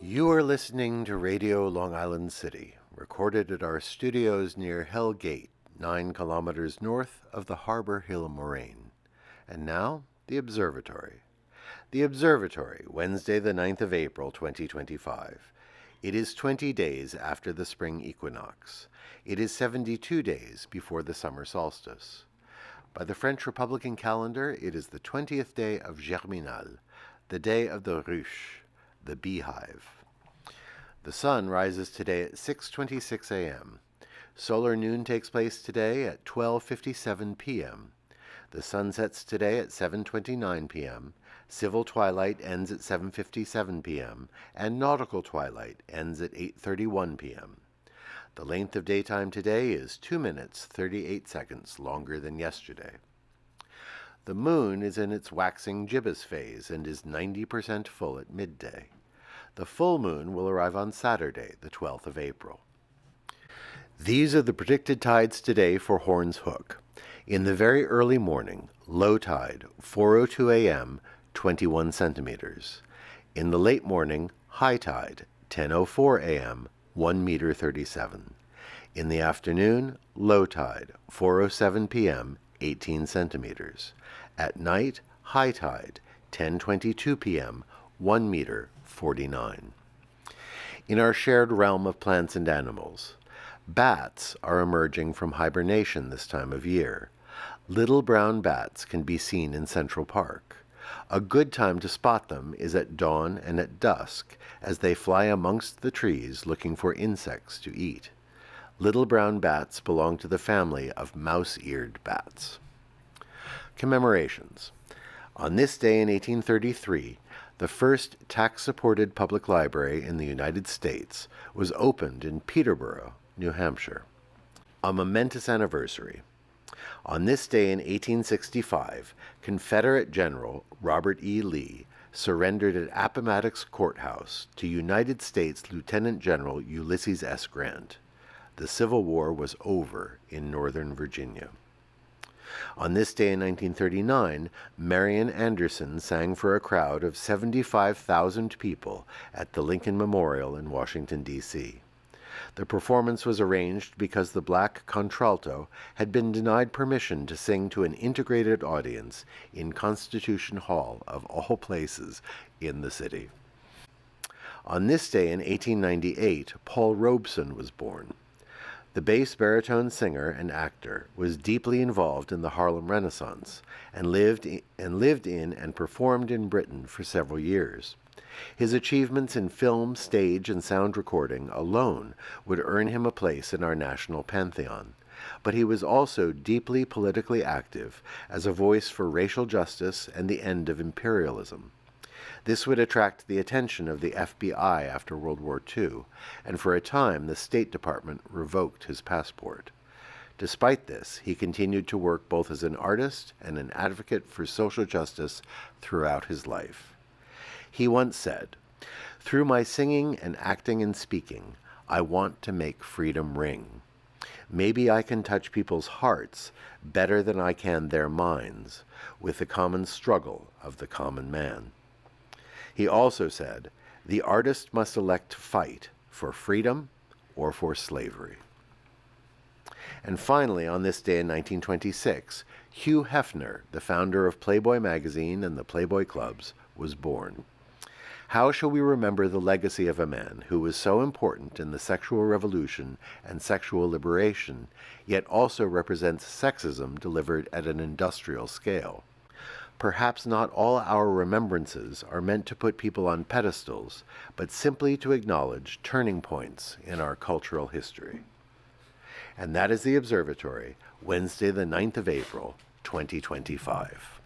You are listening to Radio Long Island City, recorded at our studios near Hell Gate, 9 kilometers north of the Harbor Hill Moraine. And now, the Observatory. The Observatory, Wednesday the 9th of April, 2025. It is 20 days after the spring equinox. It is 72 days before the summer solstice. By the French Republican calendar, it is the 20th day of Germinal, the day of the ruche, the beehive. The sun rises today at 6:26 a.m. Solar noon takes place today at 12:57 p.m. The sun sets today at 7:29 p.m. Civil twilight ends at 7:57 p.m. and nautical twilight ends at 8:31 p.m. The length of daytime today is 2 minutes 38 seconds longer than yesterday. The moon is in its waxing gibbous phase and is 90% full at midday. The full moon will arrive on Saturday, the 12th of April. These are the predicted tides today for Horns Hook. In the very early morning, low tide, 4:02 a.m., 21 centimeters. In the late morning, high tide, 10:04 a.m., 1 meter 37. In the afternoon, low tide, 4:07 p.m., 18 centimeters. At night, high tide, 10:22 p.m., 1 meter 49. In our shared realm of plants and animals, bats are emerging from hibernation this time of year. Little brown bats can be seen in Central Park. A good time to spot them is at dawn and at dusk, as they fly amongst the trees looking for insects to eat. Little brown bats belong to the family of mouse-eared bats. Commemorations. On this day in 1833, the first tax-supported public library in the United States was opened in Peterborough, New Hampshire. A momentous anniversary. On this day in 1865, Confederate General Robert E. Lee surrendered at Appomattox Courthouse to United States Lieutenant General Ulysses S. Grant. The Civil War was over in Northern Virginia. On this day in 1939, Marian Anderson sang for a crowd of 75,000 people at the Lincoln Memorial in Washington, D.C. The performance was arranged because the black contralto had been denied permission to sing to an integrated audience in Constitution Hall, of all places, in the city. On this day in 1898, Paul Robeson was born. The bass baritone singer and actor was deeply involved in the Harlem Renaissance and lived in and performed in Britain for several years. His achievements in film, stage, and sound recording alone would earn him a place in our national pantheon. But he was also deeply politically active as a voice for racial justice and the end of imperialism. This would attract the attention of the FBI after World War II, and for a time the State Department revoked his passport. Despite this, he continued to work both as an artist and an advocate for social justice throughout his life. He once said, "Through my singing and acting and speaking, I want to make freedom ring. Maybe I can touch people's hearts better than I can their minds, with the common struggle of the common man." He also said, "The artist must elect to fight for freedom or for slavery." And finally, on this day in 1926, Hugh Hefner, the founder of Playboy magazine and the Playboy clubs, was born. How shall we remember the legacy of a man who was so important in the sexual revolution and sexual liberation, yet also represents sexism delivered at an industrial scale? Perhaps not all our remembrances are meant to put people on pedestals, but simply to acknowledge turning points in our cultural history. And that is the Observatory, Wednesday the 9th of April, 2025.